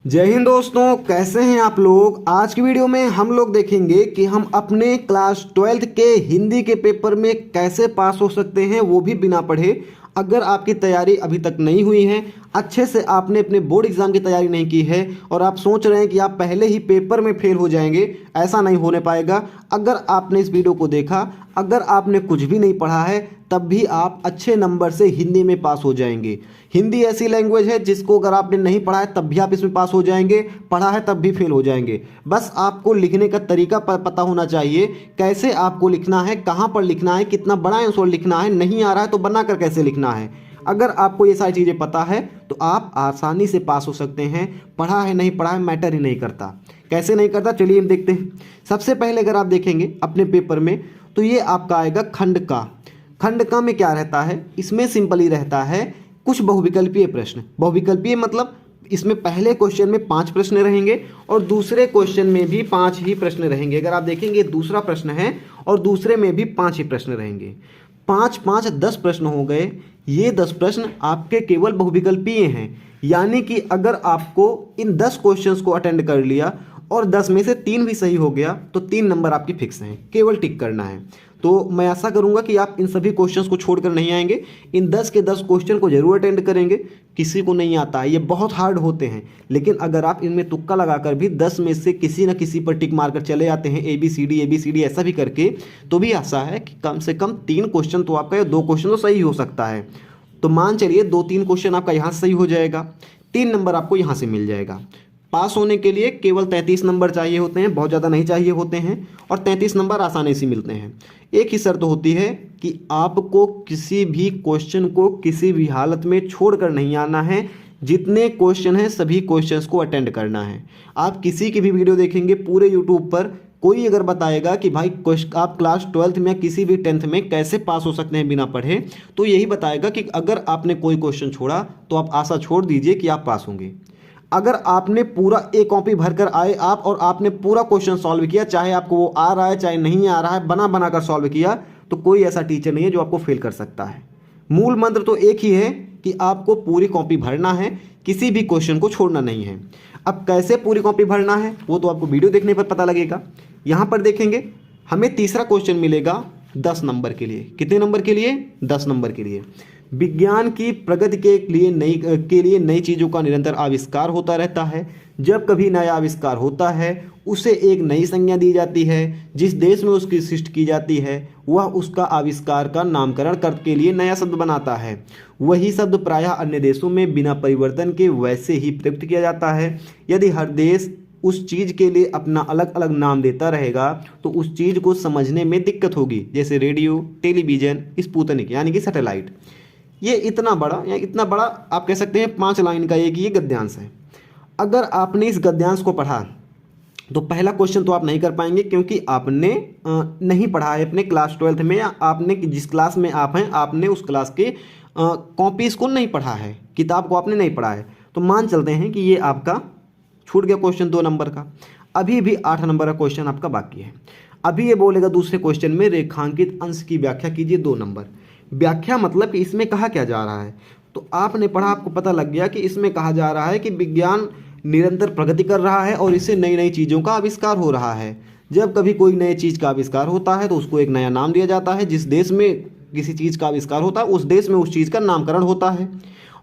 जय हिंद दोस्तों, कैसे हैं आप लोग। आज की वीडियो में हम लोग देखेंगे कि हम अपने क्लास 12th के हिंदी के पेपर में कैसे पास हो सकते हैं, वो भी बिना पढ़े। अगर आपकी तैयारी अभी तक नहीं हुई है, अच्छे से आपने अपने बोर्ड एग्जाम की तैयारी नहीं की है और आप सोच रहे हैं कि आप पहले ही पेपर में फेल हो जाएंगे, ऐसा नहीं होने पाएगा। अगर आपने इस वीडियो को देखा, अगर आपने कुछ भी नहीं पढ़ा है, तब भी आप अच्छे नंबर से हिंदी में पास हो जाएंगे। हिंदी ऐसी लैंग्वेज है जिसको अगर आपने नहीं पढ़ा है तब भी आप इसमें पास हो जाएंगे, पढ़ा है तब भी फेल हो जाएंगे। बस आपको लिखने का तरीका पता होना चाहिए, कैसे आपको लिखना है, कहाँ पर लिखना है, कितना बड़ा आंसर लिखना है। नहीं आ रहा है तो बनाकर कैसे लिखना है। अगर आपको ये सारी चीज़ें पता है तो आप आसानी से पास हो सकते हैं। पढ़ा है नहीं पढ़ा है मैटर ही नहीं करता। कैसे नहीं करता, चलिए हम देखते हैं। सबसे पहले अगर आप देखेंगे अपने पेपर में तो ये आपका आएगा खंड का। खंड का में क्या रहता है, इसमें सिंपली रहता है कुछ बहुविकल्पीय प्रश्न। बहुविकल्पीय मतलब इसमें पहले क्वेश्चन में 5 प्रश्न रहेंगे और दूसरे क्वेश्चन में भी 5 ही प्रश्न रहेंगे। अगर आप देखेंगे दूसरा प्रश्न है और दूसरे में भी 5 ही प्रश्न रहेंगे। 5 5 10 प्रश्न हो गए। ये 10 प्रश्न आपके केवल बहुविकल्पीय हैं, यानी कि अगर आपको इन 10 क्वेश्चंस को अटेंड कर लिया और 10 में से 3 भी सही हो गया तो 3 नंबर आपकी फिक्स हैं, केवल टिक करना है। तो मैं आशा करूंगा कि आप इन सभी क्वेश्चंस को छोड़कर नहीं आएंगे, इन 10 के 10 क्वेश्चन को जरूर अटेंड करेंगे। किसी को नहीं आता है, ये बहुत हार्ड होते हैं, लेकिन अगर आप इनमें तुक्का लगाकर भी 10 में से किसी न किसी पर टिक मारकर चले आते हैं, ABCD ऐसा भी करके, तो भी आशा है कि कम से कम 3 क्वेश्चन तो आपका या 2 क्वेश्चन तो सही हो सकता है। तो मान चलिए 2-3 क्वेश्चन आपका यहाँ से सही हो जाएगा, 3 नंबर आपको यहाँ से मिल जाएगा। पास होने के लिए केवल 33 नंबर चाहिए होते हैं, बहुत ज़्यादा नहीं चाहिए होते हैं, और 33 नंबर आसानी से मिलते हैं। एक ही शर्त होती है कि आपको किसी भी क्वेश्चन को किसी भी हालत में छोड़कर नहीं आना है। जितने क्वेश्चन हैं सभी क्वेश्चंस को अटेंड करना है। आप किसी की भी वीडियो देखेंगे पूरे यूट्यूब पर, कोई अगर बताएगा कि भाई आप क्लास 12th में किसी भी 10th में कैसे पास हो सकते हैं बिना पढ़े, तो यही बताएगा कि अगर आपने कोई क्वेश्चन छोड़ा तो आप आशा छोड़ दीजिए कि आप पास होंगे। अगर आपने पूरा एक कॉपी भरकर आए आप और आपने पूरा क्वेश्चन सॉल्व किया, चाहे आपको वो आ रहा है चाहे नहीं आ रहा है, बना बना कर सॉल्व किया, तो कोई ऐसा टीचर नहीं है जो आपको फेल कर सकता है। मूल मंत्र तो एक ही है कि आपको पूरी कॉपी भरना है, किसी भी क्वेश्चन को छोड़ना नहीं है। अब कैसे पूरी कॉपी भरना है वो तो आपको वीडियो देखने पर पता लगेगा। यहाँ पर देखेंगे हमें तीसरा क्वेश्चन मिलेगा 10 नंबर के लिए। कितने नंबर के लिए? 10 नंबर के लिए। विज्ञान की प्रगति के लिए नई चीज़ों का निरंतर आविष्कार होता रहता है। जब कभी नया आविष्कार होता है उसे एक नई संज्ञा दी जाती है। जिस देश में उसकी सृष्टि की जाती है वह उसका आविष्कार का नामकरण करके लिए नया शब्द बनाता है। वही शब्द प्रायः अन्य देशों में बिना परिवर्तन के वैसे ही प्रयुक्त किया जाता है। यदि हर देश उस चीज़ के लिए अपना अलग अलग नाम देता रहेगा तो उस चीज़ को समझने में दिक्कत होगी, जैसे रेडियो, टेलीविज़न, स्पुतनिक यानी कि सैटेलाइट। ये इतना बड़ा आप कह सकते हैं 5 लाइन का एक ये गद्यांश है। अगर आपने इस गद्यांश को पढ़ा तो पहला क्वेश्चन तो आप नहीं कर पाएंगे, क्योंकि आपने नहीं पढ़ा है अपने क्लास 12th में, या आपने जिस क्लास में आप हैं आपने उस क्लास के कॉपीज़ को नहीं पढ़ा है, किताब को आपने नहीं पढ़ा है। तो मान चलते हैं कि ये आपका छूट गया क्वेश्चन 2 नंबर का। अभी भी 8 नंबर का क्वेश्चन आपका बाकी है। अभी ये बोलेगा दूसरे क्वेश्चन में रेखांकित अंश की व्याख्या कीजिए 2 नंबर। व्याख्या मतलब कि इसमें कहा क्या जा रहा है। तो आपने पढ़ा, आपको पता लग गया कि इसमें कहा जा रहा है कि विज्ञान निरंतर प्रगति कर रहा है और इससे नई नई चीज़ों का आविष्कार हो रहा है। जब कभी कोई नई चीज़ का आविष्कार होता है तो उसको एक नया नाम दिया जाता है। जिस देश में किसी चीज़ का आविष्कार होता है उस देश में उस चीज़ का नामकरण होता है,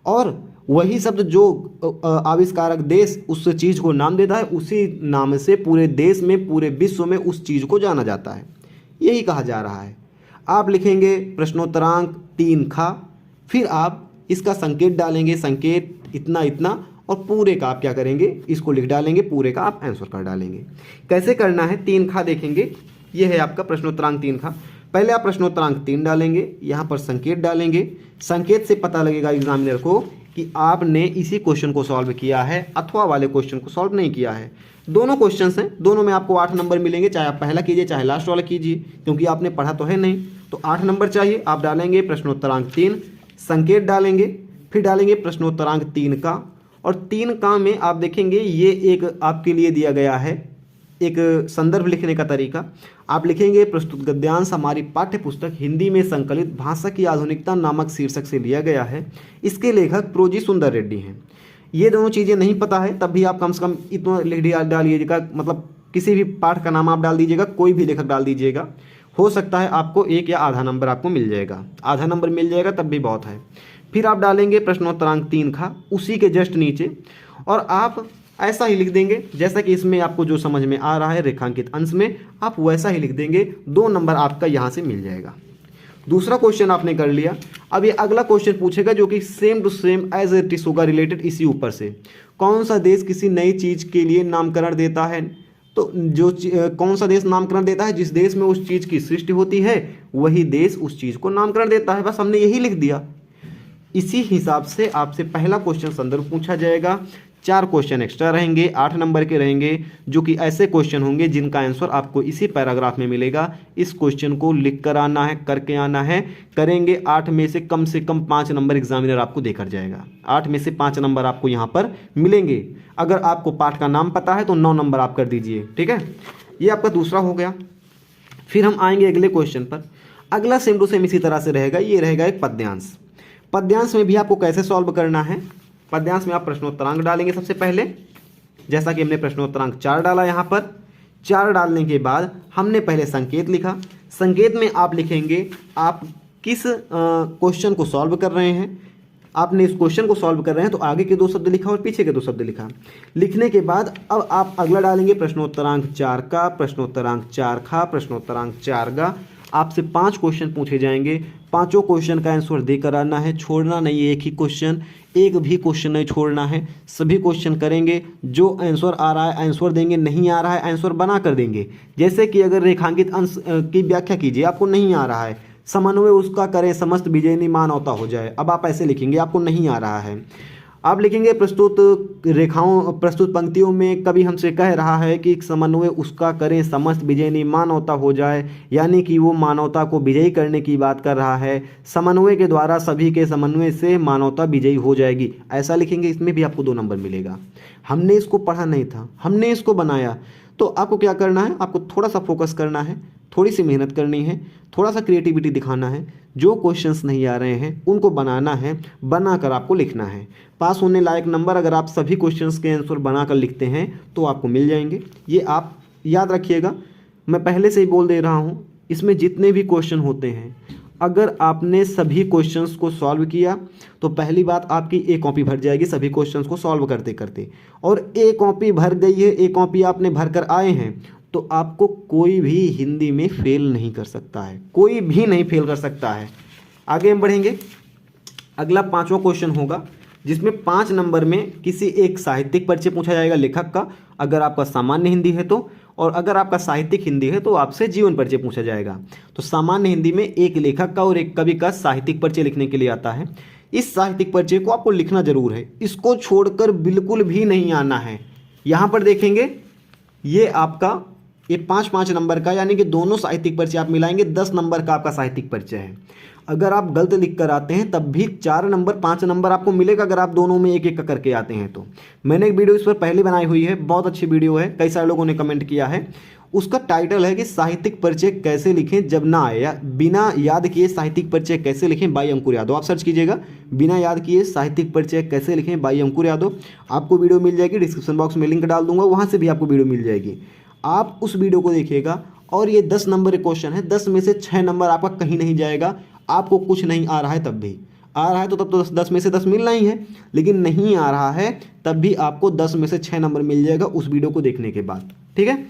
और वही शब्द जो आविष्कारक देश उस चीज़ को नाम देता है उसी नाम से पूरे देश में, पूरे विश्व में उस चीज़ को जाना जाता है। यही कहा जा रहा है। आप लिखेंगे प्रश्नोत्तरांक 3 खा, फिर आप इसका संकेत डालेंगे, संकेत इतना इतना, और पूरे का आप क्या करेंगे, इसको लिख डालेंगे, पूरे का आप आंसर कर डालेंगे। कैसे करना है? 3 खा देखेंगे, ये है आपका प्रश्नोत्तरांक 3 खा। पहले आप प्रश्नोत्तरांक 3 डालेंगे, यहाँ पर संकेत डालेंगे। संकेत से पता लगेगा एग्जामिनर को कि आपने इसी क्वेश्चन को सॉल्व किया है अथवा वाले क्वेश्चन को सॉल्व नहीं किया है। दोनों क्वेश्चंस हैं, दोनों में आपको 8 नंबर मिलेंगे, चाहे आप पहला कीजिए चाहे लास्ट वाला कीजिए, क्योंकि आपने पढ़ा तो है नहीं। तो 8 नंबर चाहिए, आप डालेंगे प्रश्नोत्तरांक 3, संकेत डालेंगे, फिर डालेंगे प्रश्नोत्तरांक 3 का। और 3 का में आप देखेंगे ये एक आपके लिए दिया गया है एक संदर्भ लिखने का तरीका। आप लिखेंगे प्रस्तुत गद्यांश हमारी पाठ्य पुस्तक हिंदी में संकलित भाषा की आधुनिकता नामक शीर्षक से लिया गया है। इसके लेखक प्रोजी सुंदर रेड्डी हैं। ये दोनों चीज़ें नहीं पता है तब भी आप कम से कम इतना लिख डालिएगा, मतलब किसी भी पाठ का नाम आप डाल दीजिएगा, कोई भी लेखक डाल दीजिएगा, हो सकता है आपको 1 या आधा नंबर आपको मिल जाएगा, आधा नंबर मिल जाएगा तब भी बहुत है। फिर आप डालेंगे प्रश्नोत्तरांक 3 का उसी के जस्ट नीचे, और आप ऐसा ही लिख देंगे जैसा कि इसमें आपको जो समझ में आ रहा है रेखांकित अंश में, आप वैसा ही लिख देंगे, 2 नंबर आपका यहाँ से मिल जाएगा। दूसरा क्वेश्चन आपने कर लिया। अब ये अगला क्वेश्चन पूछेगा जो कि same to same as it is होगा, रिलेटेड इसी ऊपर से। कौन सा देश किसी नई चीज़ के लिए नामकरण देता है? तो कौन सा देश नामकरण देता है? जिस देश में उस चीज़ की सृष्टि होती है वही देश उस चीज़ को नामकरण देता है। बस हमने यही लिख दिया। इसी हिसाब से आपसे पहला क्वेश्चन संदर्भ पूछा जाएगा। 4 क्वेश्चन एक्स्ट्रा रहेंगे, 8 नंबर के रहेंगे, जो कि ऐसे क्वेश्चन होंगे जिनका आंसर आपको इसी पैराग्राफ में मिलेगा। इस क्वेश्चन को लिख कर आना है, करके आना है। करेंगे 8 में से कम 5 नंबर एग्जामिनर आपको देकर जाएगा। 8 में से 5 नंबर आपको यहाँ पर मिलेंगे। अगर आपको पाठ का नाम पता है तो 9 नंबर आप कर दीजिए, ठीक है। ये आपका दूसरा हो गया। फिर हम आएंगे अगले क्वेश्चन पर। अगला सेम टू सेम इसी तरह से रहेगा। ये रहेगा एक पद्यांश। पद्यांश में भी आपको कैसे सॉल्व करना है? पद्यांश में आप प्रश्नोत्तरांक डालेंगे सबसे पहले, जैसा कि हमने प्रश्नोत्तरांक 4 डाला। यहाँ पर 4 डालने के बाद हमने पहले संकेत लिखा। संकेत में आप लिखेंगे आप किस क्वेश्चन को सॉल्व कर रहे हैं। आपने इस क्वेश्चन को सॉल्व कर रहे हैं तो आगे के 2 शब्द लिखा और पीछे के 2 शब्द लिखा। लिखने के बाद अब आप अगला डालेंगे प्रश्नोत्तरांक 4 का, प्रश्नोत्तरांक 4 का, प्रश्नोत्तरांक 4 का। आपसे 5 क्वेश्चन पूछे जाएंगे। पांचों क्वेश्चन का आंसर देकर आना है, छोड़ना नहीं है एक ही क्वेश्चन, एक भी क्वेश्चन नहीं छोड़ना है। सभी क्वेश्चन करेंगे। जो आंसर आ रहा है आंसर देंगे, नहीं आ रहा है आंसर बना कर देंगे। जैसे कि अगर रेखांकित अंश की व्याख्या कीजिए, आपको नहीं आ रहा है, समन्वय उसका करें समस्त विजयनी मानवता हो जाए। अब आप ऐसे लिखेंगे, आपको नहीं आ रहा है, आप लिखेंगे प्रस्तुत रेखाओं प्रस्तुत पंक्तियों में कभी हमसे कह रहा है कि समन्वय उसका करें समस्त विजयनी मानवता हो जाए, यानी कि वो मानवता को विजयी करने की बात कर रहा है। समन्वय के द्वारा सभी के समन्वय से मानवता विजयी हो जाएगी, ऐसा लिखेंगे। इसमें भी आपको 2 नंबर मिलेगा। हमने इसको पढ़ा नहीं था, हमने इसको बनाया। तो आपको क्या करना है, आपको थोड़ा सा फोकस करना है, थोड़ी सी मेहनत करनी है, थोड़ा सा क्रिएटिविटी दिखाना है। जो क्वेश्चंस नहीं आ रहे हैं उनको बनाना है, बनाकर आपको लिखना है। पास होने लायक नंबर अगर आप सभी क्वेश्चंस के आंसर बनाकर लिखते हैं तो आपको मिल जाएंगे। ये आप याद रखिएगा, मैं पहले से ही बोल दे रहा हूँ, इसमें जितने भी क्वेश्चन होते हैं अगर आपने सभी क्वेश्चंस को सॉल्व किया तो पहली बात आपकी एक कॉपी भर जाएगी सभी क्वेश्चंस को सॉल्व करते करते। और एक कॉपी भर गई है, एक कॉपी आपने भर कर आए हैं, तो आपको कोई भी हिंदी में फेल नहीं कर सकता है, कोई भी नहीं फेल कर सकता है। आगे हम बढ़ेंगे। अगला 5वां क्वेश्चन होगा जिसमें 5 नंबर में किसी एक साहित्यिक परिचय पूछा जाएगा लेखक का, अगर आपका सामान्य हिंदी है तो, और अगर आपका साहित्यिक हिंदी है तो आपसे जीवन परिचय पूछा जाएगा। तो सामान्य हिंदी में एक लेखक का और एक कवि का साहित्यिक परिचय लिखने के लिए आता है। इस साहित्यिक परिचय को आपको लिखना जरूर है, इसको छोड़कर बिल्कुल भी नहीं आना है। यहाँ पर देखेंगे ये आपका ये 5-5 नंबर का, यानी कि दोनों साहित्यिक परिचय आप मिलाएंगे 10 नंबर का आपका साहित्यिक परिचय है। अगर आप गलत लिख कर आते हैं तब भी 4 नंबर 5 नंबर आपको मिलेगा, अगर आप दोनों में एक एक करके आते हैं तो। मैंने एक वीडियो इस पर पहले बनाई हुई है, बहुत अच्छी वीडियो है, कई सारे लोगों ने कमेंट किया है। उसका टाइटल है कि साहित्यिक परिचय कैसे लिखें जब ना आए, या बिना याद किए साहित्यिक परिचय कैसे लिखें बाई अंकुर यादव। आप सर्च कीजिएगा, बिना याद किए साहित्यिक परिचय कैसे लिखें बाई अंकुर यादव, आपको वीडियो मिल जाएगी। डिस्क्रिप्शन बॉक्स में लिंक डाल दूंगा, वहाँ से भी आपको वीडियो मिल जाएगी। आप उस वीडियो को देखिएगा। और ये 10 नंबर क्वेश्चन है, 10 में से 6 नंबर आपका कहीं नहीं जाएगा। आपको कुछ नहीं आ रहा है तब भी, आ रहा है तो तब तो 10 में से 10 मिलना ही है, लेकिन नहीं आ रहा है तब भी आपको 10 में से 6 नंबर मिल जाएगा उस वीडियो को देखने के बाद, ठीक है।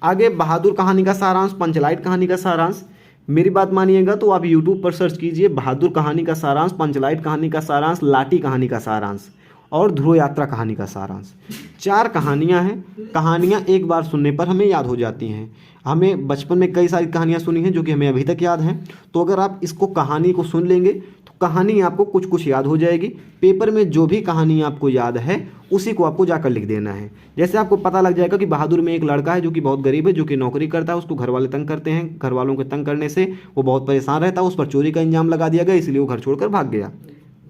आगे बहादुर कहानी का सारांश, पंचलाइट कहानी का सारांश। मेरी बात मानिएगा तो आप यूट्यूब पर सर्च कीजिए बहादुर कहानी का सारांश, पंचलाइट कहानी का सारांश, लाठी कहानी का सारांश और ध्रुव यात्रा कहानी का सारांश। 4 कहानियाँ हैं। कहानियाँ एक बार सुनने पर हमें याद हो जाती हैं। हमें बचपन में कई सारी कहानियाँ सुनी हैं जो कि हमें अभी तक याद हैं। तो अगर आप इसको कहानी को सुन लेंगे तो कहानी आपको कुछ कुछ याद हो जाएगी। पेपर में जो भी कहानी आपको याद है उसी को आपको जाकर लिख देना है। जैसे आपको पता लग जाएगा कि बहादुर में एक लड़का है जो कि बहुत गरीब है, जो कि नौकरी करता है, उसको घर वाले तंग करते हैं, घर वालों के तंग करने से वो बहुत परेशान रहता है, उस पर चोरी का इंजाम लगा दिया गया, इसलिए वो घर छोड़कर भाग गया।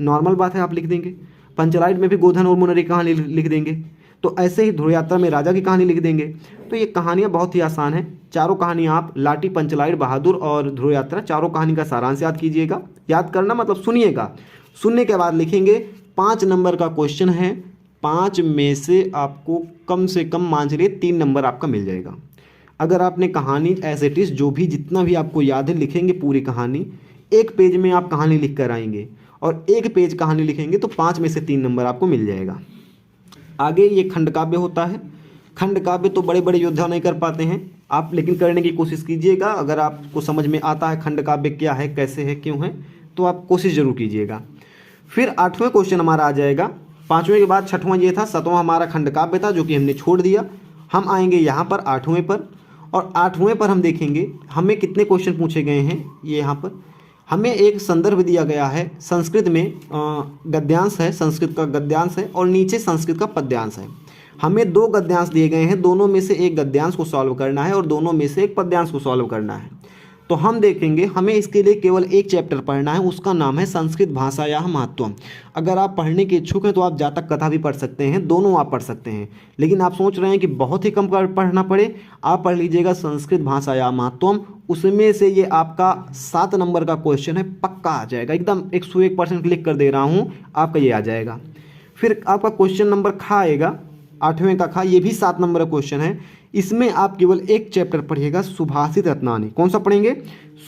नॉर्मल बात है, आप लिख देंगे। पंचलाइट में भी गोधन और मुनरी कहानी लिख देंगे। तो ऐसे ही ध्रुव यात्रा में राजा की कहानी लिख देंगे। तो ये कहानियाँ बहुत ही आसान है। चारों कहानियाँ आप लाठी, पंचलाइट, बहादुर और ध्रुव यात्रा, चारों कहानी का सारांश याद कीजिएगा। याद करना मतलब सुनिएगा, सुनने के बाद लिखेंगे। 5 नंबर का क्वेश्चन है, 5 में से आपको कम से कम मान चलिए 3 नंबर आपका मिल जाएगा। अगर आपने कहानी एज इट इज़ जो भी जितना भी आपको याद है लिखेंगे पूरी कहानी, एक पेज में आप कहानी लिख कर आएंगे और एक पेज कहानी लिखेंगे तो 5 में से 3 नंबर आपको मिल जाएगा। आगे ये खंड काव्य होता है। खंड काव्य तो बड़े बड़े योद्धा नहीं कर पाते हैं आप, लेकिन करने की कोशिश कीजिएगा। अगर आपको समझ में आता है खंड काव्य क्या है, कैसे है, क्यों है, तो आप कोशिश जरूर कीजिएगा। फिर 8वें क्वेश्चन हमारा आ जाएगा। 5वें के बाद 6वां ये था, 7वां हमारा खंड काव्य था जो कि हमने छोड़ दिया। हम आएंगे यहाँ पर 8वें पर, और 8वें पर हम देखेंगे हमें कितने क्वेश्चन पूछे गए हैं। ये यहाँ पर हमें एक संदर्भ दिया गया है, संस्कृत में गद्यांश है, संस्कृत का गद्यांश है और नीचे संस्कृत का पद्यांश है। हमें 2 गद्यांश दिए गए हैं, दोनों में से एक गद्यांश को सॉल्व करना है और दोनों में से एक पद्यांश को सॉल्व करना है। तो हम देखेंगे हमें इसके लिए केवल एक चैप्टर पढ़ना है, उसका नाम है संस्कृत भाषायाः महत्त्वम्। अगर आप पढ़ने के इच्छुक हैं तो आप जातक कथा भी पढ़ सकते हैं, दोनों आप पढ़ सकते हैं। लेकिन आप सोच रहे हैं कि बहुत ही कम पढ़ना पड़े, आप पढ़ लीजिएगा संस्कृत भाषायाः महत्त्वम्। उसमें से ये आपका 7 नंबर का क्वेश्चन है, पक्का आ जाएगा, एकदम 101% क्लिक कर दे रहा हूँ, आपका ये आ जाएगा। फिर आपका क्वेश्चन नंबर ख आएगा, 8वें का ख, ये भी 7 नंबर का क्वेश्चन है। इसमें आप केवल एक चैप्टर पढ़िएगा, सुभाषित रत्नानी। कौन सा पढ़ेंगे?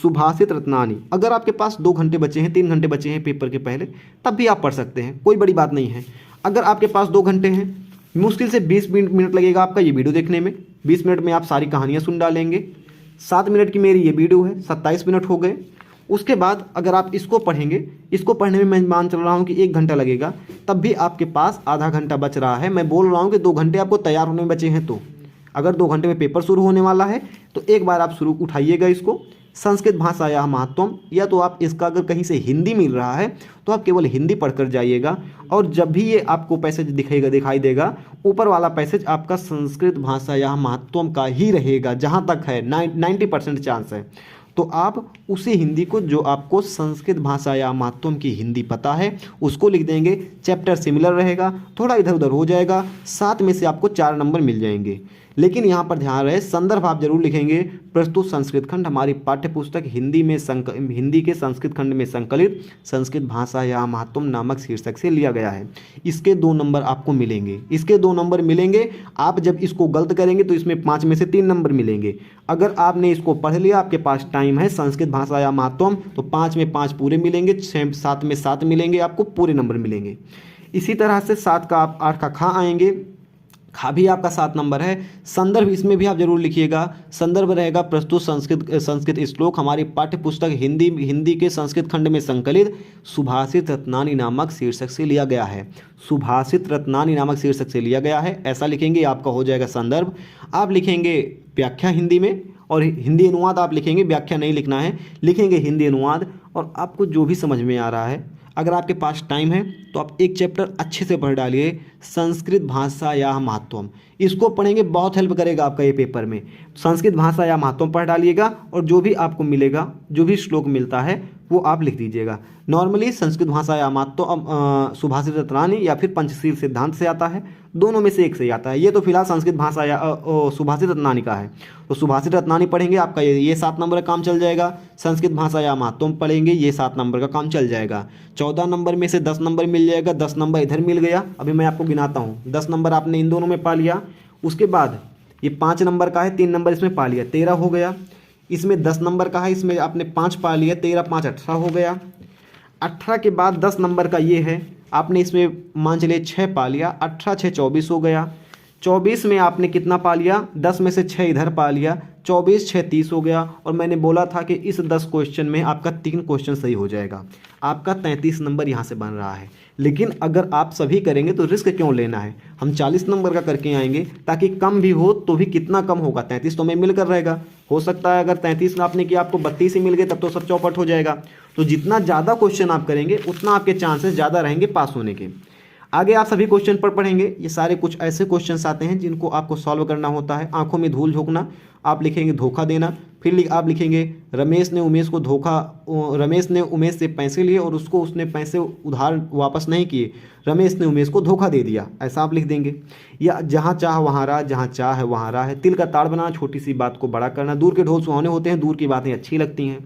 सुभाषित रत्नानी। अगर आपके पास 2 घंटे बचे हैं, 3 घंटे बचे हैं पेपर के पहले, तब भी आप पढ़ सकते हैं, कोई बड़ी बात नहीं है। अगर आपके पास 2 घंटे हैं, मुश्किल से 20 मिनट लगेगा आपका ये वीडियो देखने में। 20 मिनट में आप सारी कहानियाँ सुन डालेंगे। 7 मिनट की मेरी ये वीडियो है, 27 मिनट हो गए। उसके बाद अगर आप इसको पढ़ेंगे, इसको पढ़ने में मैं मान चल रहा हूँ कि 1 घंटा लगेगा, तब भी आपके पास आधा घंटा बच रहा है। मैं बोल रहा हूँ कि 2 घंटे आपको तैयार होने में बचे हैं। तो अगर 2 घंटे में पेपर शुरू होने वाला है तो एक बार आप शुरू उठाइएगा इसको, संस्कृत भाषायाः महत्त्वम्। या तो आप इसका अगर कहीं से हिंदी मिल रहा है तो आप केवल हिंदी पढ़कर जाइएगा, और जब भी ये आपको पैसेज दिखाई देगा, ऊपर वाला पैसेज आपका संस्कृत भाषायाः महत्त्वम् का ही रहेगा, जहाँ तक है 90% चांस है। तो आप उसी हिंदी को, जो आपको संस्कृत भाषायाः महत्त्वम् की हिंदी पता है, उसको लिख देंगे। चैप्टर सिमिलर रहेगा, थोड़ा इधर उधर हो जाएगा, 7 में से आपको 4 नंबर मिल जाएंगे। लेकिन यहाँ पर ध्यान रहे, संदर्भ आप जरूर लिखेंगे। प्रस्तुत संस्कृत खंड हमारी पाठ्य पुस्तक हिंदी के संस्कृत खंड में संकलित संस्कृत भाषायाः महत्त्वम् नामक शीर्षक से लिया गया है। इसके 2 नंबर आपको मिलेंगे, इसके 2 नंबर मिलेंगे। आप जब इसको गलत करेंगे तो इसमें 5 में से 3 नंबर मिलेंगे। अगर आपने इसको पढ़ लिया, आपके पास टाइम है, संस्कृत भाषायाः महत्त्वम्, तो 5 में 5 पूरे मिलेंगे, 7 में 7 मिलेंगे, आपको पूरे नंबर मिलेंगे। इसी तरह से 7 का आप 8 का खा आएंगे, खा भी आपका 7 नंबर है। संदर्भ इसमें भी आप जरूर लिखिएगा। संदर्भ रहेगा प्रस्तुत संस्कृत श्लोक हमारी पाठ्य पुस्तक हिंदी के संस्कृत खंड में संकलित सुभाषित रत्नानी नामक शीर्षक से लिया गया है। सुभाषित रत्नानी नामक शीर्षक से लिया गया है, ऐसा लिखेंगे, आपका हो जाएगा संदर्भ। आप लिखेंगे व्याख्या हिंदी में, और हिंदी अनुवाद आप लिखेंगे, व्याख्या नहीं लिखना है, लिखेंगे हिंदी अनुवाद। और आपको जो भी समझ में आ रहा है, अगर आपके पास टाइम है तो आप एक चैप्टर अच्छे से पढ़ डालिए, संस्कृत भाषायाः महत्त्वम्। इसको पढ़ेंगे, बहुत हेल्प करेगा आपका ये पेपर में। संस्कृत भाषायाः महत्त्वम् पढ़ डालिएगा, और जो भी आपको मिलेगा, जो भी श्लोक मिलता है वो आप लिख दीजिएगा। नॉर्मली संस्कृत भाषायाः महत्त्वम् सुभाषित रत्नानी या फिर पंचशील सिद्धांत से आता है, दोनों में से एक से ही आता है। ये तो फिलहाल संस्कृत भाषा सुभाषित रत्नानी का है, तो सुभाषित रत्नानी पढ़ेंगे, आपका ये 7 नंबर का काम चल जाएगा। संस्कृत भाषायाः महत्त्वम् पढ़ेंगे, ये 7 नंबर का काम चल जाएगा। 14 नंबर में से 10 नंबर मिल जाएगा, 10 नंबर इधर मिल गया। अभी मैं आपको गिनाता हूँ, 10 नंबर आपने इन दोनों में पा लिया। उसके बाद ये 5 नंबर का है, 3 नंबर इसमें पा लिया, 13 हो गया। इसमें 10 नंबर का है, इसमें आपने 5 पा लिया, 13 5 18 हो गया। 18 के बाद 10 नंबर का ये है, आपने इसमें मान चलिए 6 पा लिया, 18 6 24 हो गया। 24 में आपने कितना पा लिया, 10 में से 6 इधर पा लिया, 24 6 30 हो गया। और मैंने बोला था कि इस 10 क्वेश्चन में आपका 3 क्वेश्चन सही हो जाएगा, आपका 33 नंबर यहाँ से बन रहा है। लेकिन अगर आप सभी करेंगे तो रिस्क क्यों लेना है, हम 40 नंबर का करके आएंगे, ताकि कम भी हो तो भी कितना कम होगा, 33 तो हमें मिलकर रहेगा। हो सकता है अगर 33 आपने किया आपको 32 ही मिल गए, तब तो सब चौपट हो जाएगा। तो जितना ज़्यादा क्वेश्चन आप करेंगे उतना आपके चांसेस ज़्यादा रहेंगे पास होने के। आगे आप सभी क्वेश्चन पर पढ़ेंगे। ये सारे कुछ ऐसे क्वेश्चंस आते हैं जिनको आपको सॉल्व करना होता है। आंखों में धूल झोंकना, आप लिखेंगे धोखा देना। फिर आप लिखेंगे रमेश ने उमेश से पैसे लिए और उसने पैसे उधार वापस नहीं किए, रमेश ने उमेश को धोखा दे दिया, ऐसा आप लिख देंगे। या जहाँ चाह वहाँ राह, जहाँ चाह है वहाँ राह है। तिल का ताड़ बनाना, छोटी सी बात को बड़ा करना। दूर के ढोल सुहाने होते हैं, दूर की बातें अच्छी लगती हैं।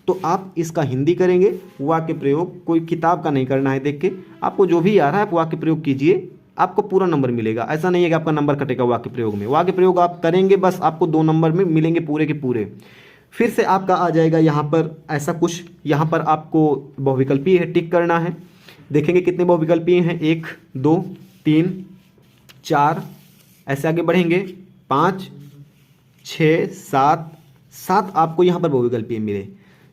तो आप इसका हिंदी करेंगे। वाक्य प्रयोग कोई किताब का नहीं करना है देख के, आपको जो भी आ रहा है आप वाक्य प्रयोग कीजिए, आपको पूरा नंबर मिलेगा। ऐसा नहीं है कि आपका नंबर कटेगा वाक्य प्रयोग में। वाक्य प्रयोग आप करेंगे बस आपको 2 नंबर में मिलेंगे पूरे के पूरे। फिर से आपका आ जाएगा यहाँ पर ऐसा कुछ, यहाँ पर आपको बहुविकल्पीय है, टिक करना है। देखेंगे कितने बहुविकल्पीय हैं, 1 2 3 4, ऐसे आगे बढ़ेंगे 5 6 7, 7 आपको यहाँ पर बहुविकल्पीय मिले।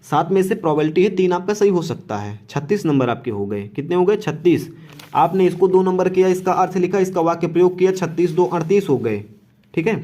7 में से प्रोबेबिलिटी है 3 आपका सही हो सकता है। 36 नंबर आपके हो गए। कितने हो गए? 36। आपने इसको 2 नंबर किया, इसका अर्थ लिखा, इसका वाक्य प्रयोग किया, 36 2 38 हो गए। ठीक है।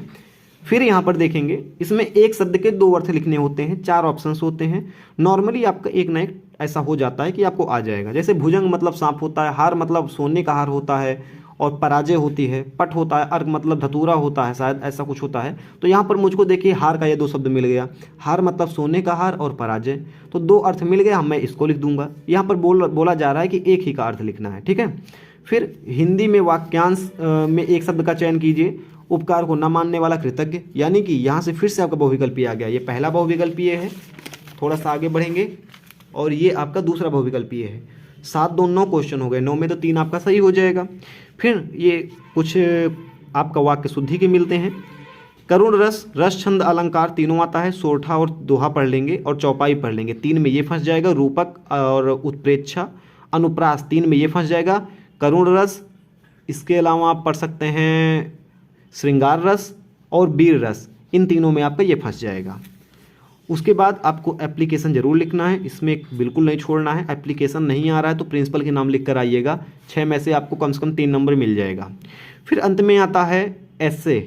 फिर यहाँ पर देखेंगे इसमें एक शब्द के 2 अर्थ लिखने होते हैं, 4 ऑप्शंस होते हैं। नॉर्मली आपका एक ना एक ऐसा हो जाता है कि आपको आ जाएगा। जैसे भुजंग मतलब सांप होता है, हार मतलब सोने का हार होता है, और पराजय होती है, पट होता है, अर्घ मतलब धतूरा होता है, शायद ऐसा कुछ होता है। तो यहाँ पर मुझको देखिए हार का ये 2 शब्द मिल गया। हार मतलब सोने का हार और पराजय, तो 2 अर्थ मिल गया। मैं इसको लिख दूंगा। यहाँ पर बोला जा रहा है कि एक ही का अर्थ लिखना है। ठीक है। फिर हिंदी में वाक्यांश में एक शब्द का चयन कीजिए। उपकार को न मानने वाला कृतज्ञ, यानी कि यहाँ से फिर से आपका बहुविकल्पीय आ गया। ये पहला बहुविकल्पीय है, थोड़ा सा आगे बढ़ेंगे, और ये आपका दूसरा बहुविकल्पीय है। 7 2 9 क्वेश्चन हो गए। 9 में तो 3 आपका सही हो जाएगा। फिर ये कुछ आपका वाक्य शुद्धि के मिलते हैं। करुण रस, रस छंद अलंकार तीनों आता है। सोरठा और दोहा पढ़ लेंगे और चौपाई पढ़ लेंगे। 3 में ये फंस जाएगा। रूपक और उत्प्रेक्षा, अनुप्रास 3 में ये फंस जाएगा। करुण रस, इसके अलावा आप पढ़ सकते हैं श्रृंगार रस और वीर रस, इन तीनों में आपका ये फंस जाएगा। उसके बाद आपको एप्लीकेशन जरूर लिखना है, इसमें बिल्कुल नहीं छोड़ना है। एप्लीकेशन नहीं आ रहा है तो प्रिंसिपल के नाम लिख कर आइएगा। 6 में से आपको कम से कम 3 नंबर मिल जाएगा। फिर अंत में आता है एस्से।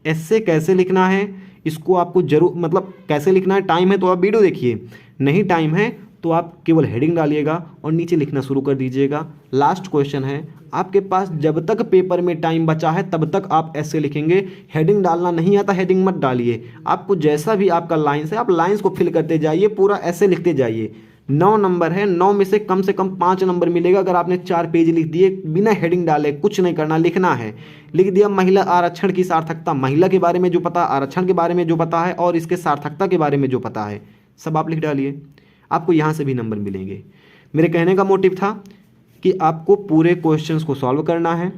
एस्से कैसे लिखना है, इसको आपको जरूर मतलब कैसे लिखना है, टाइम है तो आप वीडियो देखिए, नहीं टाइम है तो आप केवल हेडिंग डालिएगा और नीचे लिखना शुरू कर दीजिएगा। लास्ट क्वेश्चन है, आपके पास जब तक पेपर में टाइम बचा है तब तक आप ऐसे लिखेंगे। हेडिंग डालना नहीं आता, हेडिंग मत डालिए। आपको जैसा भी आपका लाइन्स है आप लाइन्स को फिल करते जाइए, पूरा ऐसे लिखते जाइए। 9 नंबर है, 9 में से कम 5 नंबर मिलेगा अगर आपने 4 पेज लिख दिए बिना हेडिंग डाले। कुछ नहीं करना, लिखना है। लिख दिया महिला आरक्षण की सार्थकता, महिला के बारे में जो पता, आरक्षण के बारे में जो पता है और इसके सार्थकता के बारे में जो पता है सब आप लिख डालिए। आपको यहाँ से भी नंबर मिलेंगे। मेरे कहने का मोटिव था कि आपको पूरे क्वेश्चंस को सॉल्व करना है।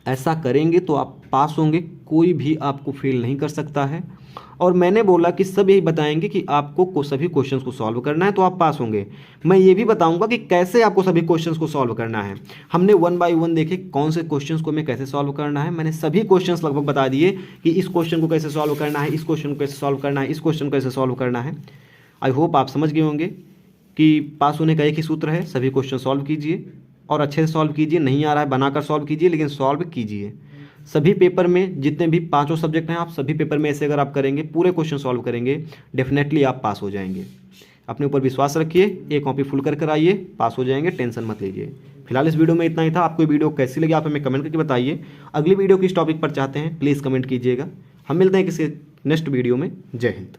ऐसा करेंगे तो आप पास होंगे, कोई भी आपको फेल नहीं कर सकता है। और मैंने बोला कि सब यही बताएंगे कि आपको सभी क्वेश्चंस को सॉल्व करना है तो आप पास होंगे। मैं ये भी बताऊंगा कि कैसे आपको सभी क्वेश्चंस को सॉल्व करना है। हमने 1 बाय 1 देखे कौन से क्वेश्चंस को हमें कैसे सॉल्व करना है। मैंने सभी क्वेश्चंस लगभग बता दिए कि इस क्वेश्चन को कैसे सॉल्व करना है, इस क्वेश्चन को कैसे सॉल्व करना है, इस क्वेश्चन को कैसे सॉल्व करना है। आई होप आप समझ गए होंगे कि पास होने का एक ही सूत्र है, सभी क्वेश्चन सॉल्व कीजिए और अच्छे से सॉल्व कीजिए। नहीं आ रहा है बनाकर सॉल्व कीजिए, लेकिन सॉल्व कीजिए। सभी पेपर में जितने भी 5 सब्जेक्ट हैं, आप सभी पेपर में ऐसे अगर आप करेंगे, पूरे क्वेश्चन सॉल्व करेंगे, डेफिनेटली आप पास हो जाएंगे। अपने ऊपर विश्वास रखिए, एक कॉपी फुल कर आइए, पास हो जाएंगे, टेंशन मत लीजिए। फिलहाल इस वीडियो में इतना ही था। आपको वीडियो कैसी लगी आप हमें कमेंट करके बताइए। अगली वीडियो किस टॉपिक पर चाहते हैं प्लीज़ कमेंट कीजिएगा। हम मिलते हैं किसी नेक्स्ट वीडियो में। जय हिंद।